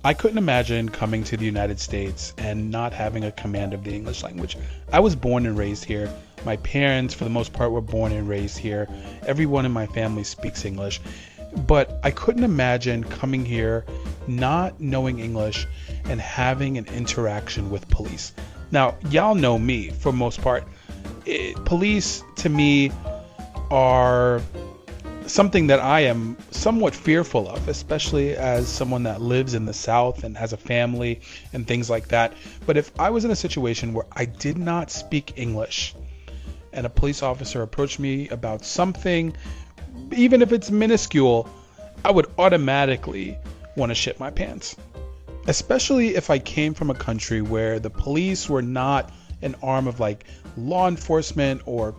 I couldn't imagine coming to the United States and not having a command of the English language. I was born and raised here. My parents, for the most part, were born and raised here. Everyone in my family speaks English. But I couldn't imagine coming here not knowing English and having an interaction with police. Now, y'all know me for most part. Police to me are something that I am somewhat fearful of, especially as someone that lives in the South and has a family and things like that. But if I was in a situation where I did not speak English and a police officer approached me about something, even if it's minuscule, I would automatically want to shit my pants. Especially if I came from a country where the police were not an arm of like law enforcement or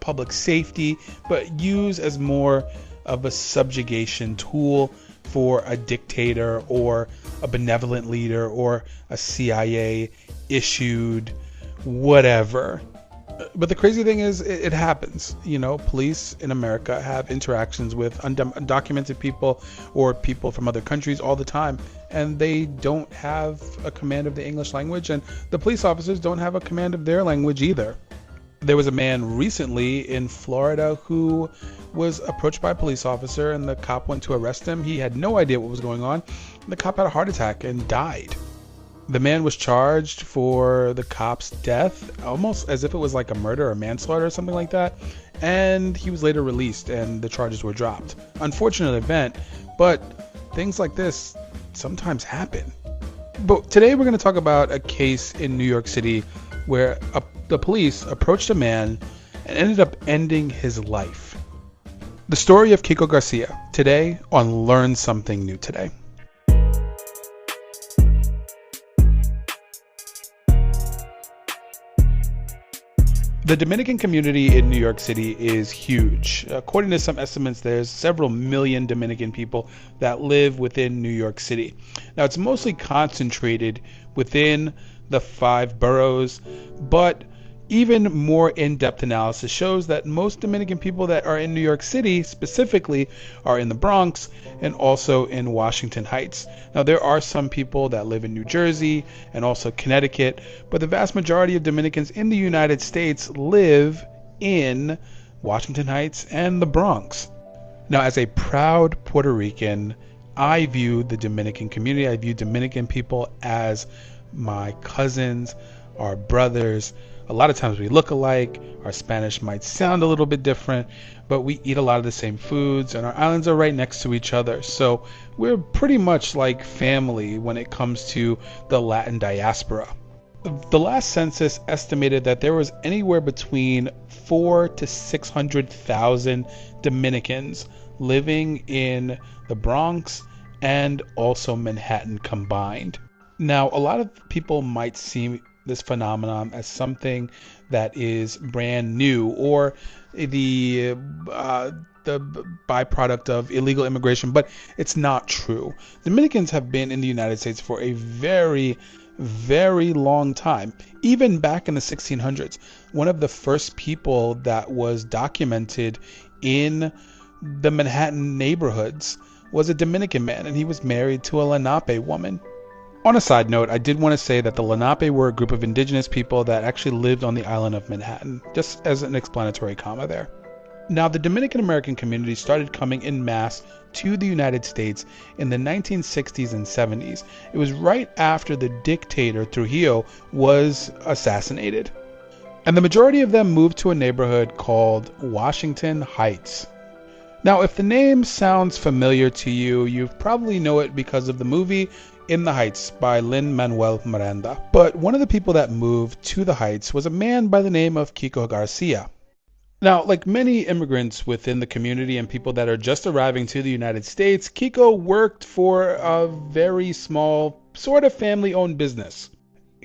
public safety, but used as more of a subjugation tool for a dictator or a benevolent leader or a CIA issued whatever. But the crazy thing is, it happens. You know, police in America have interactions with undocumented people or people from other countries all the time, and they don't have a command of the English language, and the police officers don't have a command of their language either. There was a man recently in Florida who was approached by a police officer, and the cop went to arrest him. He had no idea what was going on. The cop had a heart attack and died. The man was charged for the cop's death, almost as if it was like a murder or manslaughter or something like that. And he was later released and the charges were dropped. Unfortunate event, but things like this sometimes happen. But today we're going to talk about a case in New York City where the police approached a man and ended up ending his life. The story of Kiko Garcia, today on Learn Something New Today. The Dominican community in New York City is huge. According to some estimates, there's several million Dominican people that live within New York City. Now, it's mostly concentrated within the 5 boroughs, but even more in-depth analysis shows that most Dominican people that are in New York City specifically are in the Bronx and also in Washington Heights. Now, there are some people that live in New Jersey and also Connecticut, but the vast majority of Dominicans in the United States live in Washington Heights and the Bronx. Now, as a proud Puerto Rican, I view the Dominican community, I view Dominican people as my cousins, our brothers. A lot of times we look alike, our Spanish might sound a little bit different, but we eat a lot of the same foods and our islands are right next to each other. So we're pretty much like family when it comes to the Latin diaspora. The last census estimated that there was anywhere between 400,000 to 600,000 Dominicans living in the Bronx and also Manhattan combined. Now, a lot of people might see this phenomenon as something that is brand new or the byproduct of illegal immigration, but it's not true. Dominicans have been in the United States for a very, very long time. Even back in the 1600s, one of the first people that was documented in the Manhattan neighborhoods was a Dominican man, and he was married to a Lenape woman. On a side note, I did want to say that the Lenape were a group of indigenous people that actually lived on the island of Manhattan, just as an explanatory comma there. Now, the Dominican American community started coming en masse to the United States in the 1960s and 70s. It was right after the dictator Trujillo was assassinated. And the majority of them moved to a neighborhood called Washington Heights. Now, if the name sounds familiar to you, you probably know it because of the movie In the Heights by Lin-Manuel Miranda. But one of the people that moved to the Heights was a man by the name of Kiko Garcia. Now, like many immigrants within the community and people that are just arriving to the United States, Kiko worked for a very small, sort of family-owned business.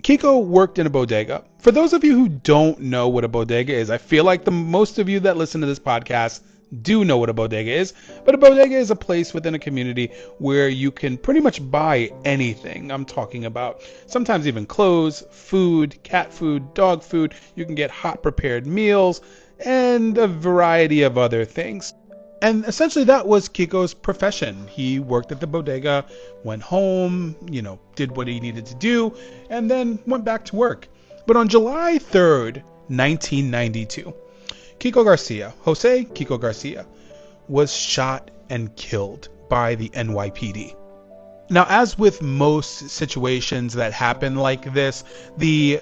Kiko worked in a bodega. For those of you who don't know what a bodega is, I feel like the most of you that listen to this podcast do know what a bodega is, but a bodega is a place within a community where you can pretty much buy anything. I'm talking about sometimes even clothes, food, cat food, dog food. You can get hot prepared meals and a variety of other things. And essentially that was Kiko's profession. He worked at the bodega, went home, did what he needed to do, and then went back to work. But on July 3rd, 1992, Jose Kiko Garcia, was shot and killed by the NYPD. Now, as with most situations that happen like this, the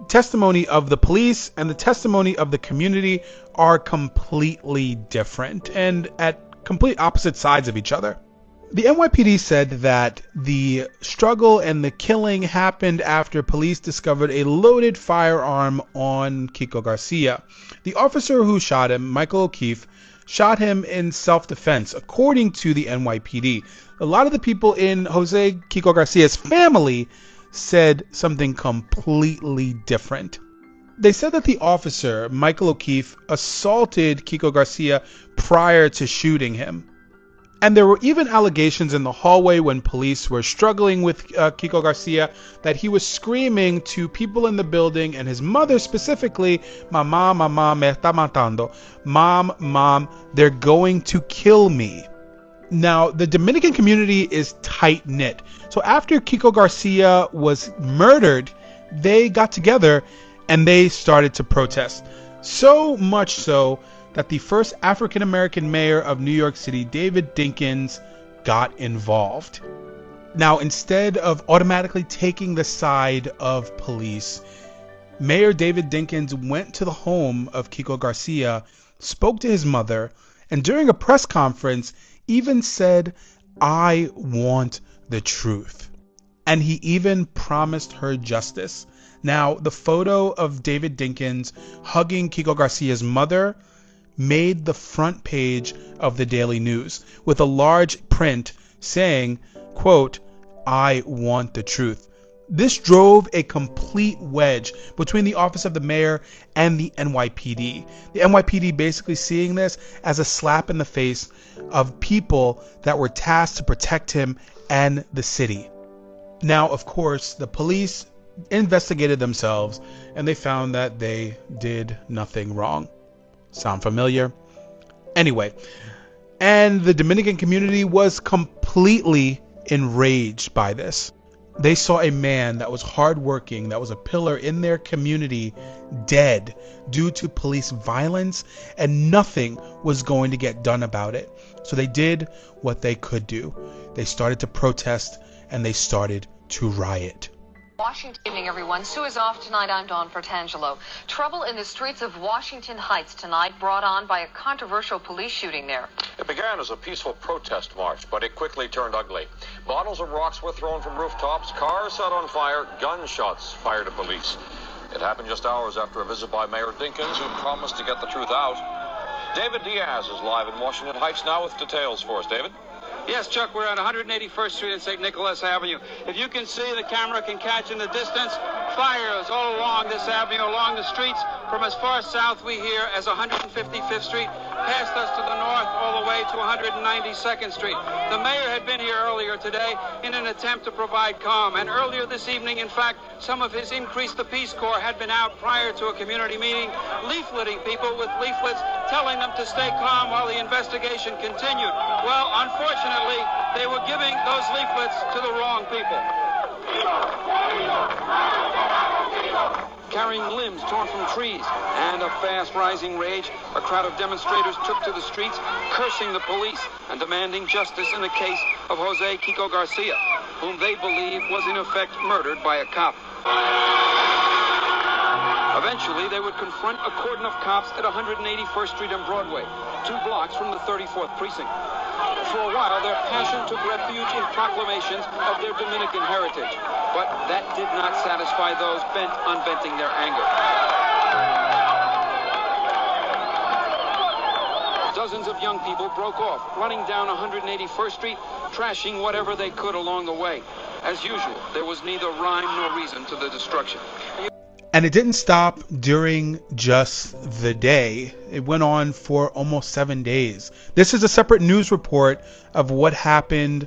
testimony of the police and the testimony of the community are completely different and at complete opposite sides of each other. The NYPD said that the struggle and the killing happened after police discovered a loaded firearm on Kiko Garcia. The officer who shot him, Michael O'Keefe, shot him in self-defense, according to the NYPD. A lot of the people in Jose Kiko Garcia's family said something completely different. They said that the officer, Michael O'Keefe, assaulted Kiko Garcia prior to shooting him. And there were even allegations in the hallway when police were struggling with Kiko Garcia that he was screaming to people in the building, and his mother specifically, "Mamá, mamá, me está matando." Mom, they're going to kill me. Now, the Dominican community is tight-knit. So after Kiko Garcia was murdered, they got together and they started to protest. So much so that the first African-American mayor of New York City, David Dinkins, got involved. Now, instead of automatically taking the side of police, Mayor David Dinkins went to the home of Kiko Garcia, spoke to his mother, and during a press conference even said, "I want the truth." And he even promised her justice. Now, the photo of David Dinkins hugging Kiko Garcia's mother made the front page of the Daily News with a large print saying, quote, "I want the truth." This drove a complete wedge between the office of the mayor and the NYPD. The NYPD basically seeing this as a slap in the face of people that were tasked to protect him and the city. Now, of course, the police investigated themselves and they found that they did nothing wrong. Sound familiar? Anyway, and the Dominican community was completely enraged by this. They saw a man that was hardworking, that was a pillar in their community, dead due to police violence, and nothing was going to get done about it. So they did what they could do. They started to protest and they started to riot. Washington evening, everyone. Sue is off tonight. I'm Dawn Portangelo. Trouble in the streets of Washington Heights tonight, brought on by a controversial police shooting there. It began as a peaceful protest march, but it quickly turned ugly. Bottles of rocks were thrown from rooftops, cars set on fire, gunshots fired at police. It happened just hours after a visit by Mayor Dinkins, who promised to get the truth out. David Diaz is live in Washington Heights now with details for us. David? Yes, Chuck, we're on 181st Street and St. Nicholas Avenue. If you can see, the camera can catch in the distance fires all along this avenue, along the streets, from as far south we hear as 155th Street, past us to the north, all the way to 192nd Street. The mayor had been here earlier today in an attempt to provide calm, and earlier this evening, in fact, some of his Increase the Peace Corps had been out prior to a community meeting, leafleting people with leaflets, telling them to stay calm while the investigation continued. Well, unfortunately, they were giving those leaflets to the wrong people. Carrying limbs torn from trees and a fast-rising rage, a crowd of demonstrators took to the streets, cursing the police and demanding justice in the case of Jose Kiko Garcia, whom they believe was in effect murdered by a cop. Eventually, they would confront a cordon of cops at 181st Street and Broadway, 2 blocks from the 34th Precinct. For a while, their passion took refuge in proclamations of their Dominican heritage, but that did not satisfy those bent on venting their anger. Dozens of young people broke off, running down 181st Street, trashing whatever they could along the way. As usual, there was neither rhyme nor reason to the destruction. And it didn't stop during just the day. It went on for almost 7 days. This is a separate news report of what happened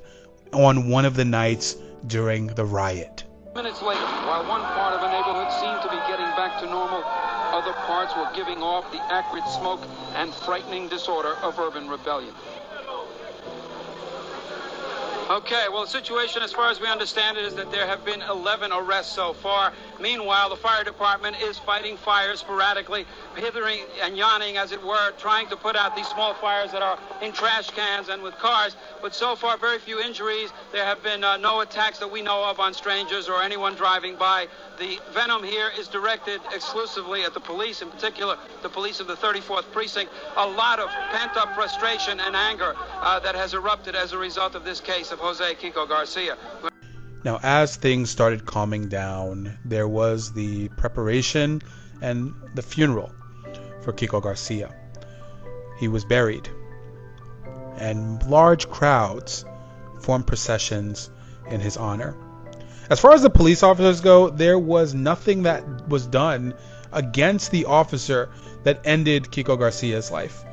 on one of the nights during the riot. Minutes later, while one part of the neighborhood seemed to be getting back to normal, Other parts were giving off the acrid smoke and frightening disorder of urban rebellion. Okay, well, the situation, as far as we understand it, is that there have been 11 arrests so far. Meanwhile, the fire department is fighting fires sporadically, hithering and yawning, as it were, trying to put out these small fires that are in trash cans and with cars. But so far, very few injuries. There have been no attacks that we know of on strangers or anyone driving by. The venom here is directed exclusively at the police, in particular the police of the 34th Precinct. A lot of pent-up frustration and anger that has erupted as a result of this case of Jose Kiko Garcia. Now, as things started calming down, there was the preparation and the funeral for Kiko Garcia. He was buried, and large crowds formed processions in his honor. As far as the police officers go, there was nothing that was done against the officer that ended Kiko Garcia's life.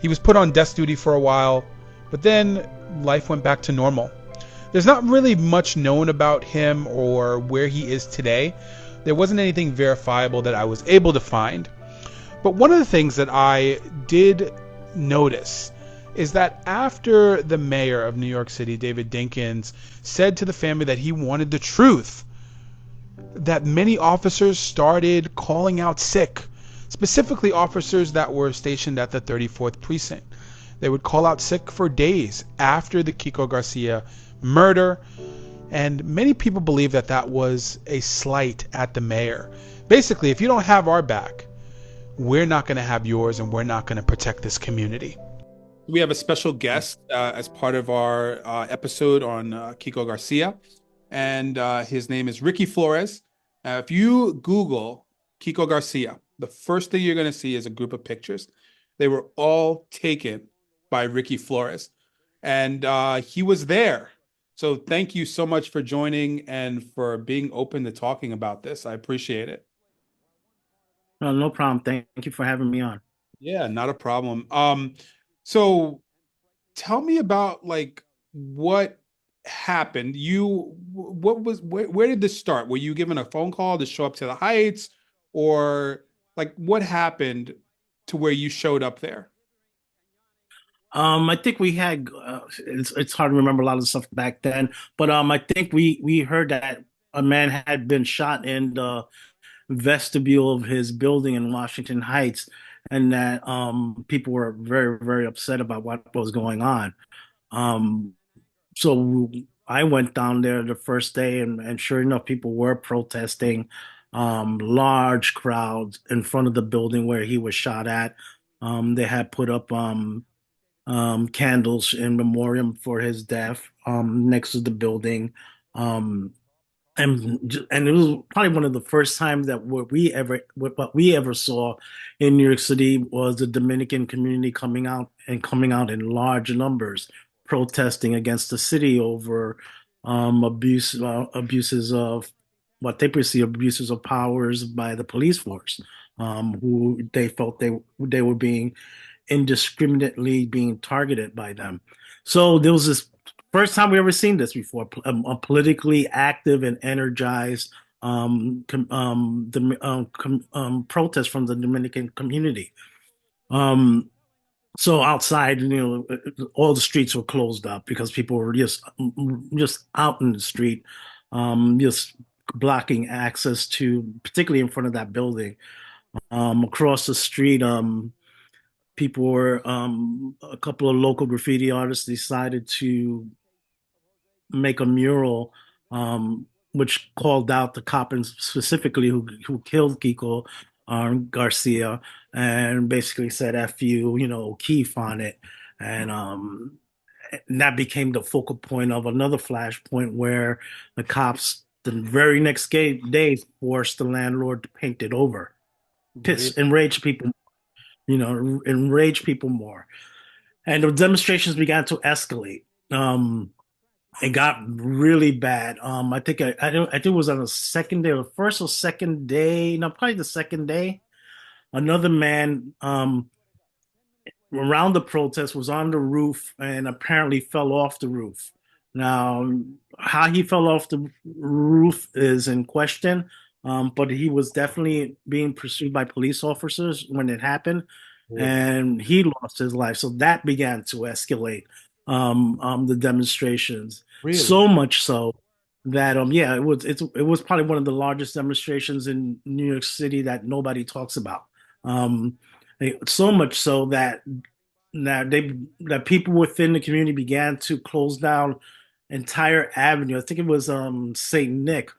He was put on desk duty for a while, but then life went back to normal. There's not really much known about him or where he is today. There wasn't anything verifiable that I was able to find. But one of the things that I did notice is that after the mayor of New York City, David Dinkins, said to the family that he wanted the truth, that many officers started calling out sick, specifically officers that were stationed at the 34th Precinct. They would call out sick for days after the Kiko Garcia murder, and many people believe that that was a slight at the mayor. Basically, if you don't have our back, we're not going to have yours, and we're not going to protect this community. We have a special guest as part of our episode on Kiko Garcia, and his name is Ricky Flores. If you Google Kiko Garcia, the first thing you're going to see is a group of pictures. They were all taken by Ricky Flores, and he was there. So thank you so much for joining and for being open to talking about this. I appreciate it. No problem. Thank you for having me on. Yeah, not a problem. So tell me about like what happened. Where did this start? Were you given a phone call to show up to the Heights, or like what happened to where you showed up there? I think we had it's hard to remember a lot of stuff back then, but I think we heard that a man had been shot in the vestibule of his building in Washington Heights, and that people were very, very upset about what was going on. So I went down there the first day, and sure enough, people were protesting, large crowds in front of the building where he was shot at. They had put up candles in memoriam for his death next to the building. And it was probably one of the first times that what we ever saw in New York City was the Dominican community coming out in large numbers, protesting against the city over abuses of what they perceive abuses of powers by the police force, who they felt they were being indiscriminately being targeted by them. So there was this first time we ever seen this before, a politically active and energized protest from the Dominican community. So outside, all the streets were closed up because people were just out in the street, just blocking access to, particularly in front of that building. Across the street, people were, a couple of local graffiti artists decided to make a mural, which called out the cop and specifically who killed Kiko Garcia, and basically said "F you," Keith on it, and that became the focal point of another flashpoint where the cops the very next day forced the landlord to paint it over, enrage people, enrage people more, and the demonstrations began to escalate. It got really bad. I think it was on the second day, or the first or second day. No, probably the second day. Another man around the protest was on the roof and apparently fell off the roof. Now, how he fell off the roof is in question. but he was definitely being pursued by police officers when it happened, Oh, and he lost his life. So that began to escalate the demonstrations really? so much so that yeah, it was probably one of the largest demonstrations in New York City that nobody talks about. Um, so much so that that people within the community began to close down entire avenue. I think it was St. Nick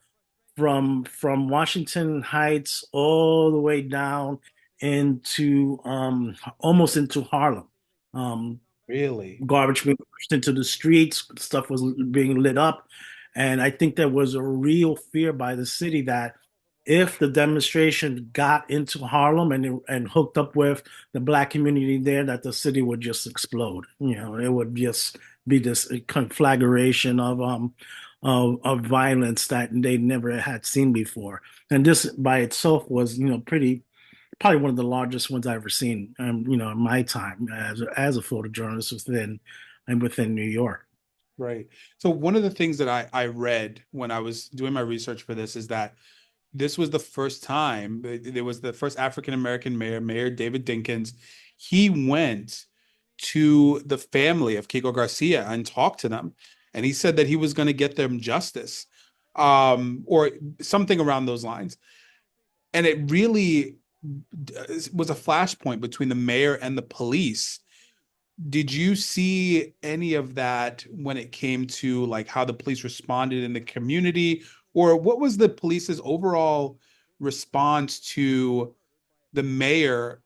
from Washington Heights all the way down into almost into Harlem. Um, Really? Garbage being pushed into the streets, stuff was being lit up. And I think there was a real fear by the city that if the demonstration got into Harlem and hooked up with the black community there, that the city would just explode. You know, it would just be this conflagration of violence that they never had seen before. And this by itself was, pretty probably one of the largest ones I've ever seen, in my time as a photojournalist within New York. Right. So one of the things that I read when I was doing my research for this is that this was the first time there was the first African American mayor, Mayor David Dinkins. He went to the family of Kiko Garcia and talked to them, and he said that he was going to get them justice, or something around those lines. And it really was a flashpoint between the mayor and the police. Did you see any of that when it came to like how the police responded in the community, or what was the police's overall response to the mayor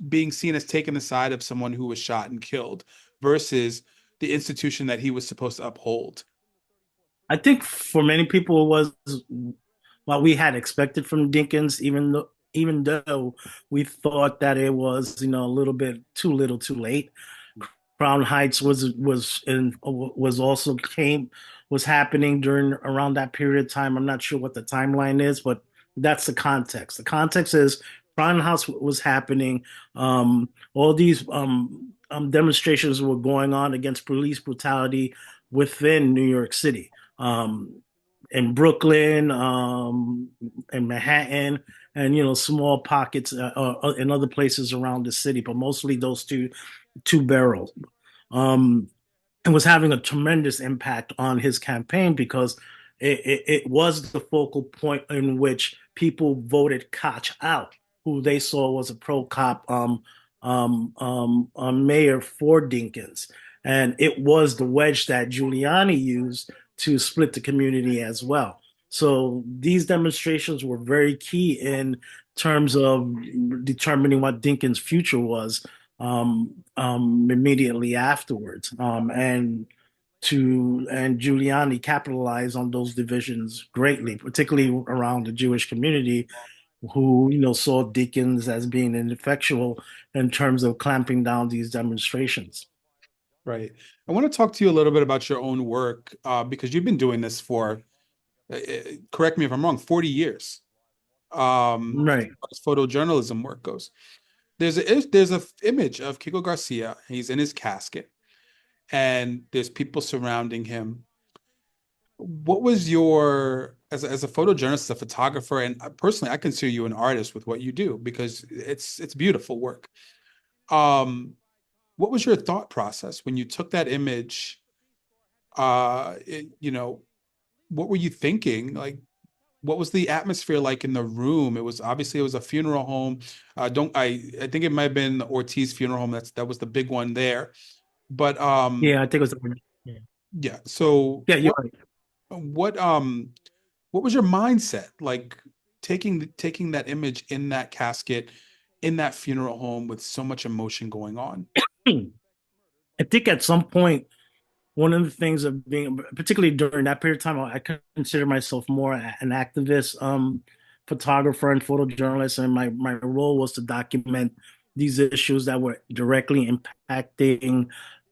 being seen as taking the side of someone who was shot and killed versus the institution that he was supposed to uphold? I think for many people it was what we had expected from Dinkins, even though we thought that it was, a little bit too little, too late. Crown Heights was also came was happening during around that period of time. I'm not sure what the timeline is, but that's the context. The context is Crown House was happening. All these demonstrations were going on against police brutality within New York City, in Brooklyn, in Manhattan, and small pockets in other places around the city, but mostly those two barrels. Um, and was having a tremendous impact on his campaign because it was the focal point in which people voted Koch out, who they saw was a pro cop mayor for Dinkins. And it was the wedge that Giuliani used to split the community as well. So these demonstrations were very key in terms of determining what Dinkins' future was immediately afterwards. And Giuliani capitalized on those divisions greatly, particularly around the Jewish community, who saw Dinkins as being ineffectual in terms of clamping down these demonstrations. Right. I want to talk to you a little bit about your own work, because you've been doing this for, correct me if I'm wrong, 40 years, as Right. far as photojournalism work goes. There's a image of Kiko Garcia. He's in his casket, and there's people surrounding him. What was your, as a photojournalist, a photographer, and personally, I consider you an artist with what you do because it's beautiful work. Um, what was your thought process when you took that image? What were you thinking? Like, what was the atmosphere like in the room? It was a funeral home. Don't I think it might have been the Ortiz funeral home. That was the big one there. But Yeah, I think it was. Yeah, yeah. So yeah, you're right. what um what was your mindset like taking that image in that casket in that funeral home with so much emotion going on? I think at some point one of the things of being, particularly during that period of time, I consider myself more an activist, photographer and photojournalist, and my role was to document these issues that were directly impacting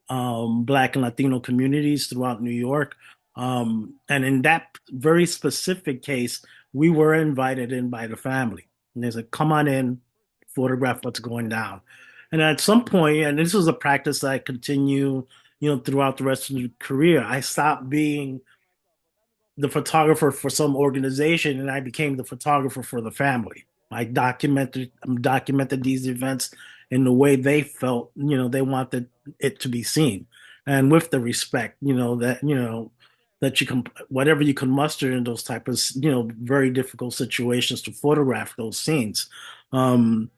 Black and Latino communities throughout New York. And in that very specific case, we were invited in by the family, and they said, "Come on in, photograph what's going down." And at some point, and this was a practice that I continue throughout the rest of the career, I stopped being the photographer for some organization, and I became the photographer for the family. I documented these events in the way they felt, they wanted it to be seen, and with the respect, that you can, whatever you can muster in those type of, very difficult situations to photograph those scenes. Um,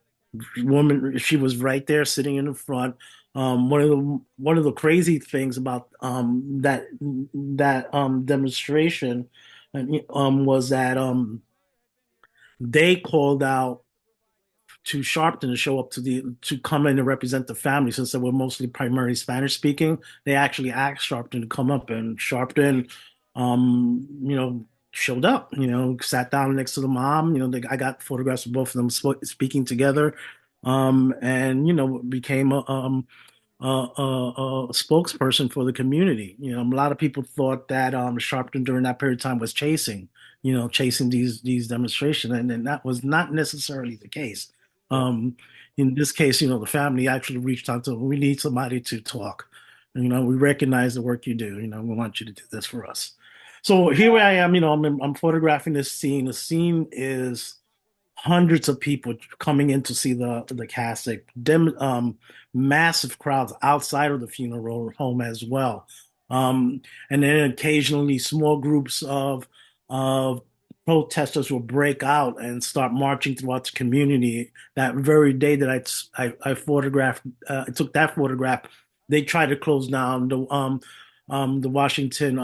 Woman, she was right there sitting in the front. One of the crazy things about that demonstration was that they called out to Sharpton to show up to come in and represent the family, since they were mostly primarily Spanish speaking. They actually asked Sharpton to come up, and Sharpton, showed up. Sat down next to the mom. I got photographs of both of them speaking together, and became a spokesperson for the community. A lot of people thought that Sharpton during that period of time was chasing these demonstrations, and that was not necessarily the case. Um, in this case, the family actually reached out to them. We need somebody to talk. We recognize the work you do. We want you to do this for us. So here I am. I'm photographing this scene. The scene is hundreds of people coming in to see the casket. Massive crowds outside of the funeral home as well. And then occasionally small groups of protesters will break out and start marching throughout the community. That very day that I photographed, I took that photograph. They tried to close down the Washington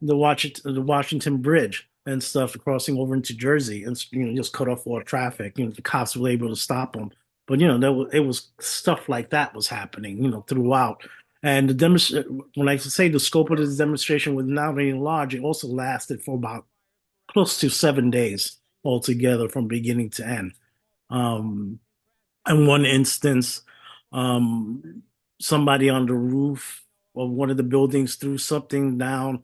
the Washington Bridge and stuff, crossing over into Jersey, and just cut off all traffic. The cops were able to stop them, but it was stuff like that was happening, throughout. And when I say the scope of this demonstration was not very large, it also lasted for about close to 7 days altogether, from beginning to end. Um, in one instance, um, somebody on the roof of one of the buildings threw something down,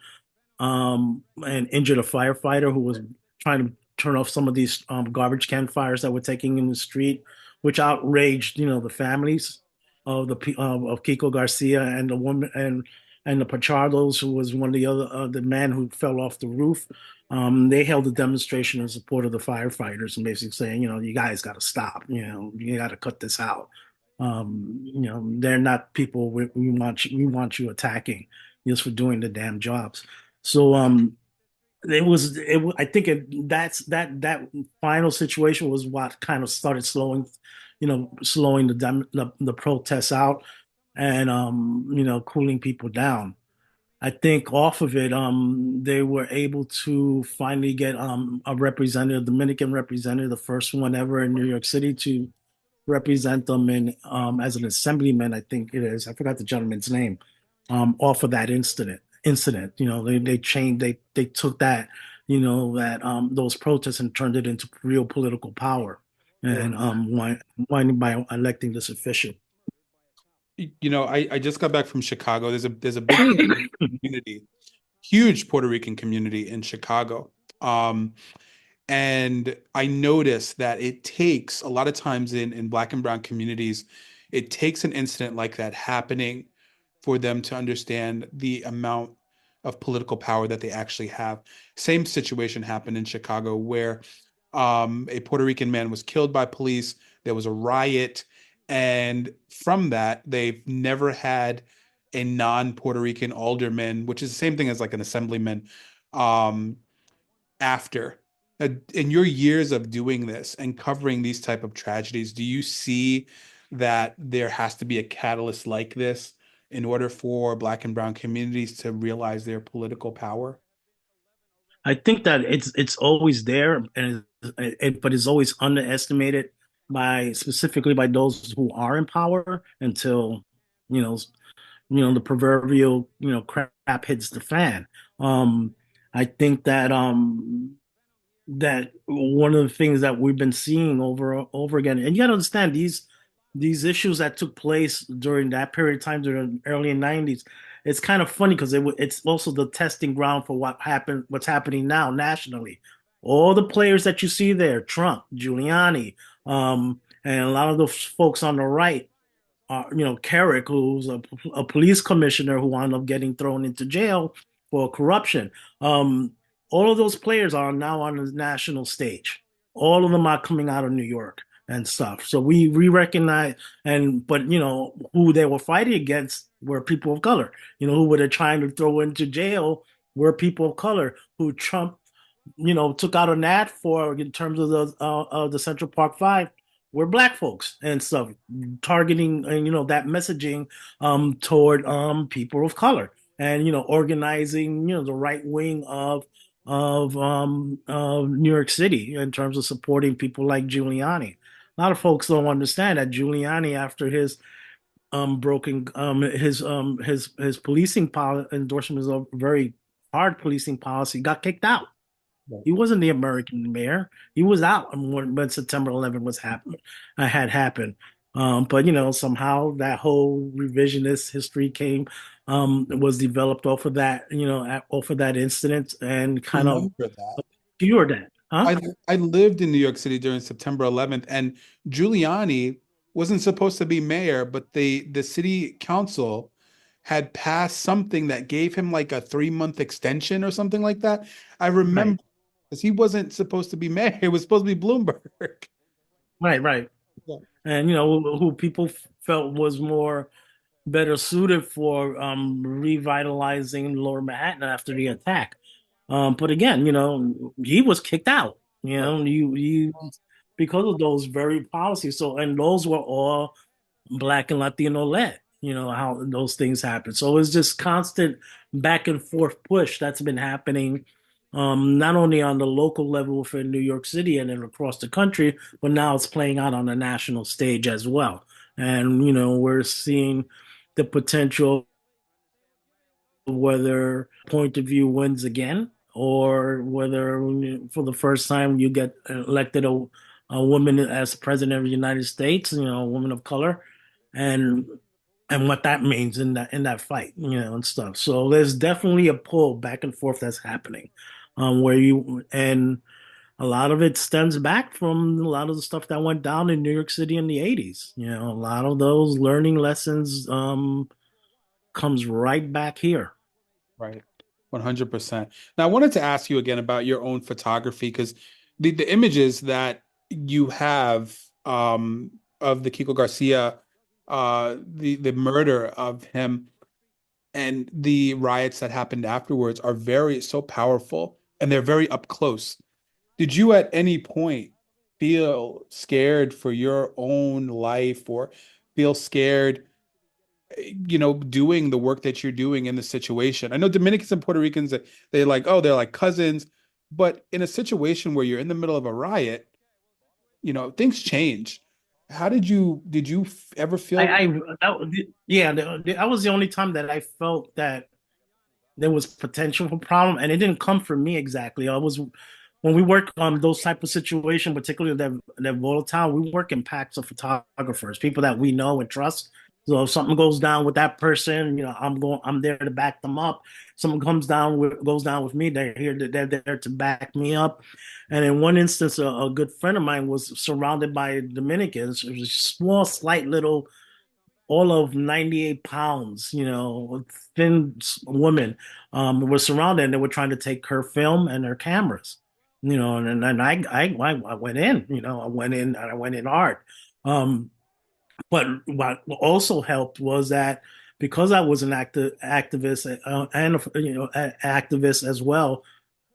and injured a firefighter who was trying to turn off some of these garbage can fires that were taking in the street, which outraged, the families of Kiko Garcia and the woman and the Pachardos, who was one of the man who fell off the roof. They held a demonstration in support of the firefighters and basically saying, you guys got to stop. You got to cut this out. They're not people we want you attacking just for doing the damn jobs. So I think that final situation was what kind of started slowing the protests out, and cooling people down. I think off of it, they were able to finally get a representative, Dominican representative, the first one ever in New York City to represent them in as an assemblyman, I think it is. I forgot the gentleman's name. Off of that incident, they changed, they took that, that those protests and turned it into real political power, and winding by electing this official. I just got back from Chicago. There's a big community, huge Puerto Rican community in Chicago. And I noticed that it takes a lot of times in Black and Brown communities, it takes an incident like that happening for them to understand the amount of political power that they actually have. Same situation happened in Chicago where a Puerto Rican man was killed by police. There was a riot. And from that, they've never had a non-Puerto Rican alderman, which is the same thing as like an assemblyman, um, after. In your years of doing this and covering these type of tragedies, do you see that there has to be a catalyst like this in order for Black and Brown communities to realize their political power? I think that it's always there, but it's always underestimated specifically by those who are in power until you know the proverbial crap hits the fan. I think that one of the things that we've been seeing over again, and you got to understand these issues that took place during that period of time during the early '90s. It's kind of funny because it's also the testing ground for what's happening now nationally. All the players that you see there, Trump, Giuliani, and a lot of those folks on the right, Carrick, who's a police commissioner who wound up getting thrown into jail for corruption. Um, all of those players are now on the national stage. All of them are coming out of New York and stuff. So we recognize, and but who they were fighting against were people of color. Who were they trying to throw into jail were people of color who Trump took out an ad for in terms of the Central Park Five were black folks and stuff, targeting that messaging toward people of color, and organizing the right wing of New York City in terms of supporting people like Giuliani. A lot of folks don't understand that Giuliani, after his broken his policing endorsements of very hard policing policy, got kicked out. Right. He wasn't the American mayor. He was out when September 11 had happened. But somehow that whole revisionist history was developed off of that, off of that incident and kind of Remember that. obscured that, huh? I lived in New York City during September 11th, and Giuliani wasn't supposed to be mayor, but the city council had passed something that gave him like a 3-month extension or something like that. I Right, remember because he wasn't supposed to be mayor; it was supposed to be Bloomberg. right. Yeah. And who people felt was more better suited for revitalizing Lower Manhattan after the attack. But again, he was kicked out. Right. You because of those very policies. So, and those were all Black and Latino led. How those things happen. So it's just constant back and forth push that's been happening, not only on the local level for New York City and then across the country, but now it's playing out on a national stage as well. And we're seeing the potential whether point of view wins again or whether for the first time you get elected a woman as president of the United States, a woman of color, and what that means in that fight, and stuff. So there's definitely a pull back and forth that's happening, where you and a lot of it stems back from a lot of the stuff that went down in New York City in the 80s. A lot of those learning lessons comes right back here. Right. 100%. Now, I wanted to ask you again about your own photography because the images that you have of the Kiko Garcia, the murder of him and the riots that happened afterwards are very so powerful and they're very up close. Did you at any point feel scared for your own life or feel scared, doing the work that you're doing in the situation? I know Dominicans and Puerto Ricans, they're like, oh, they're like cousins, but in a situation where you're in the middle of a riot, things change. How did you ever feel? I yeah, that was the only time that I felt that there was potential for problem, and it didn't come from me exactly. I was when we work on those type of situations, particularly that volatile, we work in packs of photographers, people that we know and trust. So if something goes down with that person, I'm there to back them up. Something goes down with me, they're there to back me up. And in one instance, a good friend of mine was surrounded by Dominicans. It was a small, slight little all of 98 pounds, thin woman, were surrounded and they were trying to take her film and her cameras, and I went in, I went in hard. Um, but what also helped was that because I was an activist and activist as well,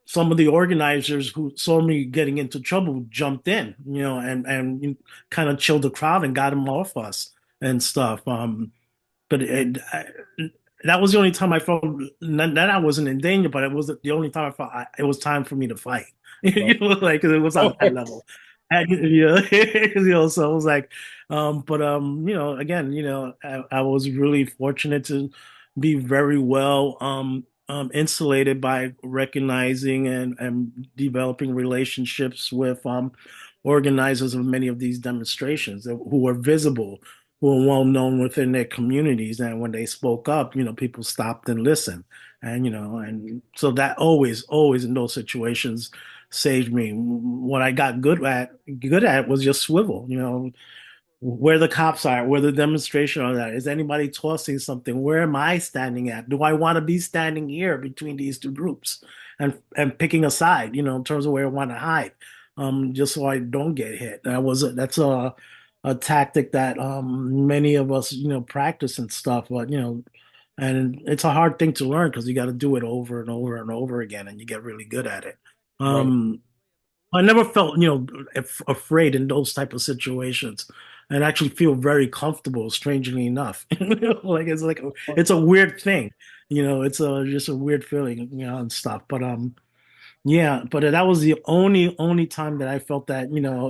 some of the organizers who saw me getting into trouble jumped in, and kind of chilled the crowd and got them off us and stuff. But that was the only time I felt that I wasn't in danger, but it was the only time I felt it was time for me to fight. Like 'cause it was on that level. And, so it was like, but again, I was really fortunate to be very well insulated by recognizing and developing relationships with organizers of many of these demonstrations who were visible, who were well known within their communities. And when they spoke up, people stopped and listened. And, and so that always in those situations saved me. What I got good at was just swivel, where the cops are, where the demonstration are at. Is anybody tossing something? Where am I standing at? Do I want to be standing here between these two groups and picking a side, in terms of where I want to hide, just so I don't get hit. That's a tactic that many of us, practice and stuff, but and it's a hard thing to learn because you got to do it over and over and over again, and you get really good at it. Right. I never felt, afraid in those type of situations, and actually feel very comfortable, strangely enough. It's a weird thing, it's just a weird feeling, and stuff. But yeah, but that was the only time that I felt that,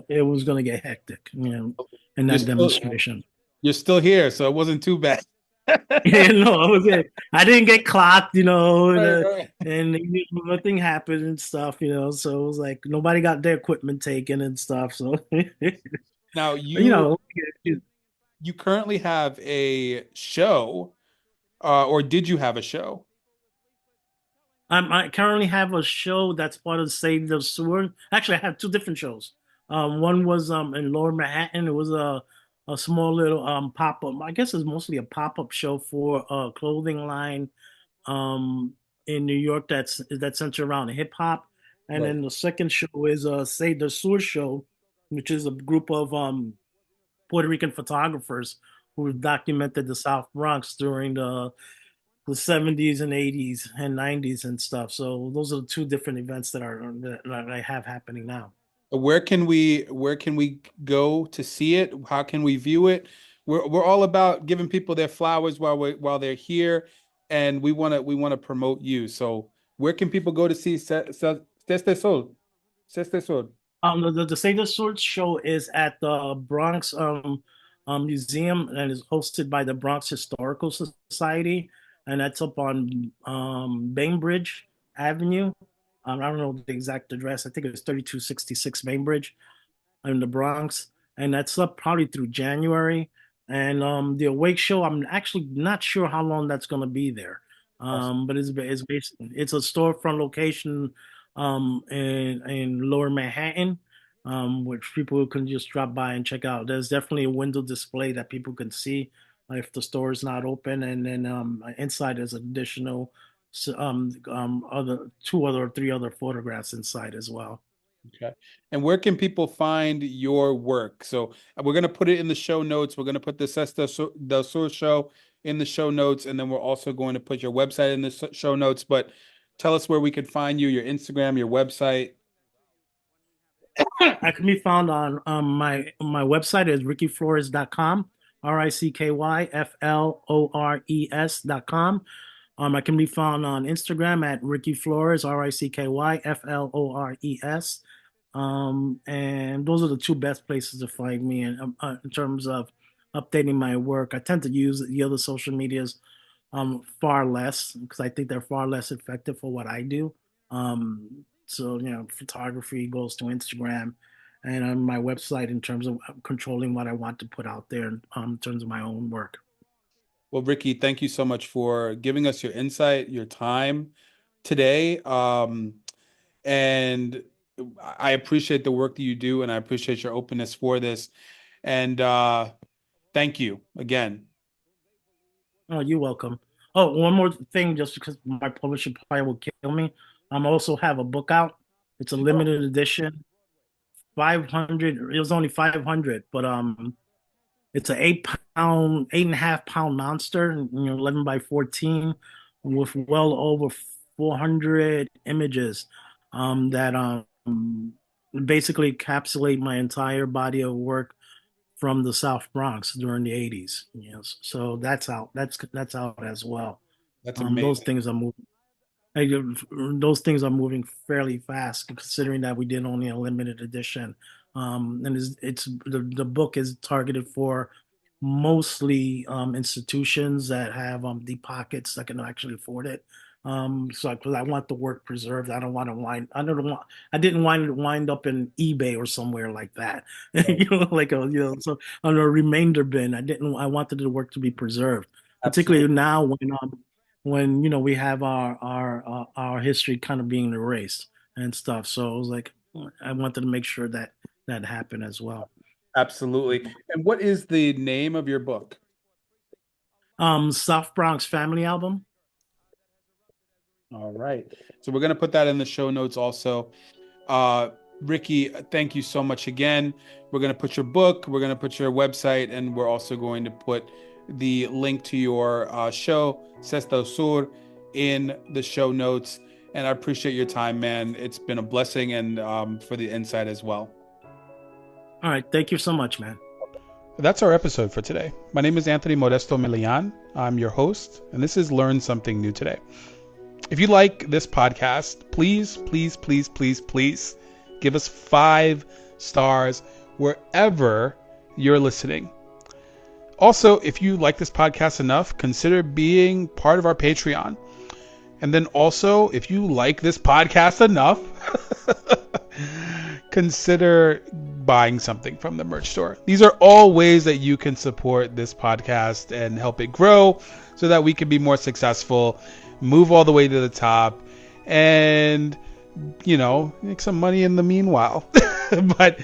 it was gonna get hectic, in You're that still demonstration. you're still here, so it wasn't too bad. Yeah, no, I didn't get clocked, Right, right. and nothing happened and stuff, so it was like nobody got their equipment taken and stuff. So, Now you you know, you currently have a show, or did you have a show? I currently have a show that's part of Save the Sewer. Actually, I have two different shows. One was in Lower Manhattan. It was a small little pop up. I guess it's mostly a pop up show for a clothing line um in New York that's centered around hip hop. And Right. then the second show is Save the Sewer show, which is a group of Puerto Rican photographers who documented the South Bronx during the 70s and 80s and 90s and stuff. So those are the two different events that I have happening now. Where can we go to see it? How can we view it? We're all about giving people their flowers while they're here, and we want to promote you. So where can people go to see Ceste Sol? Ceste Sol. The Save the Swords show is at the Bronx Museum and is hosted by the Bronx Historical Society, and that's up on Bainbridge Avenue. I don't know the exact address. I think it's 3266 Bainbridge in the Bronx, and that's up probably through January. And the Awake Show, I'm actually not sure how long that's going to be there. But it's a storefront location in Lower Manhattan, which people can just drop by and check out. There's definitely a window display that people can see if the store is not open, and then inside there's additional other two other three other photographs inside as well. Okay. And where can people find your work? So we're going to put it in the show notes. We're going to put the del Sur show in the show notes, and then we're also going to put your website in the show notes. But tell us where we can find you, your Instagram, your website. I can be found on my website is rickyflores.com, RICKYFLORES.com. I can be found on Instagram at Ricky Flores, RICKYFLORES. And those are the two best places to find me in terms of updating my work. I tend to use the other social medias far less because I think they're far less effective for what I do. So photography goes to Instagram, and on my website in terms of controlling what I want to put out there in terms of my own work. Well, Ricky, thank you so much for giving us your insight, your time today. And I appreciate the work that you do, and I appreciate your openness for this. And thank you again. Oh, you're welcome. Oh, one more thing, just because my publisher probably will kill me. Also have a book out. It's a limited edition, 500. It was only 500, but it's a 8 pound, 8.5 pound monster, 11 by 14, with well over 400 images that basically encapsulate my entire body of work from the South Bronx during the 80s. So that's out. That's out as well. That's Those amazing. things are moving. Like, those things are moving fairly fast, considering that we did only a limited edition. And it's the book is targeted for mostly institutions that have deep pockets that can actually afford it. So because I want the work preserved, I don't want to wind. I don't want. I didn't want it to wind up in eBay or somewhere like that. Right. So on a remainder bin. I didn't. I wanted the work to be preserved, particularly Absolutely. now when we have our history kind of being erased and stuff. So I was like, I wanted to make sure that that happened as well. Absolutely. And what is the name of your book? South Bronx Family Album. All right. So we're going to put that in the show notes also. Uh, Ricky, thank you so much again. We're going to put your book, we're going to put your website, and we're also going to put the link to your show, Sexto Sur, in the show notes. And I appreciate your time, man. It's been a blessing, and for the insight as well. All right. Thank you so much, man. That's our episode for today. My name is Anthony Modesto Milian. I'm your host, and this is Learn Something New Today. If you like this podcast, please, please, please, please, please give us 5 stars wherever you're listening. Also, if you like this podcast enough, consider being part of our Patreon. And then also, if you like this podcast enough, consider buying something from the merch store. These are all ways that you can support this podcast and help it grow so that we can be more successful, move all the way to the top, and, make some money in the meanwhile. But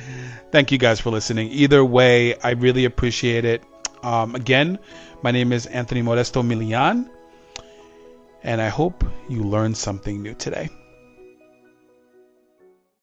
thank you guys for listening. Either way, I really appreciate it. Again, my name is Anthony Modesto Milian, and I hope you learned something new today.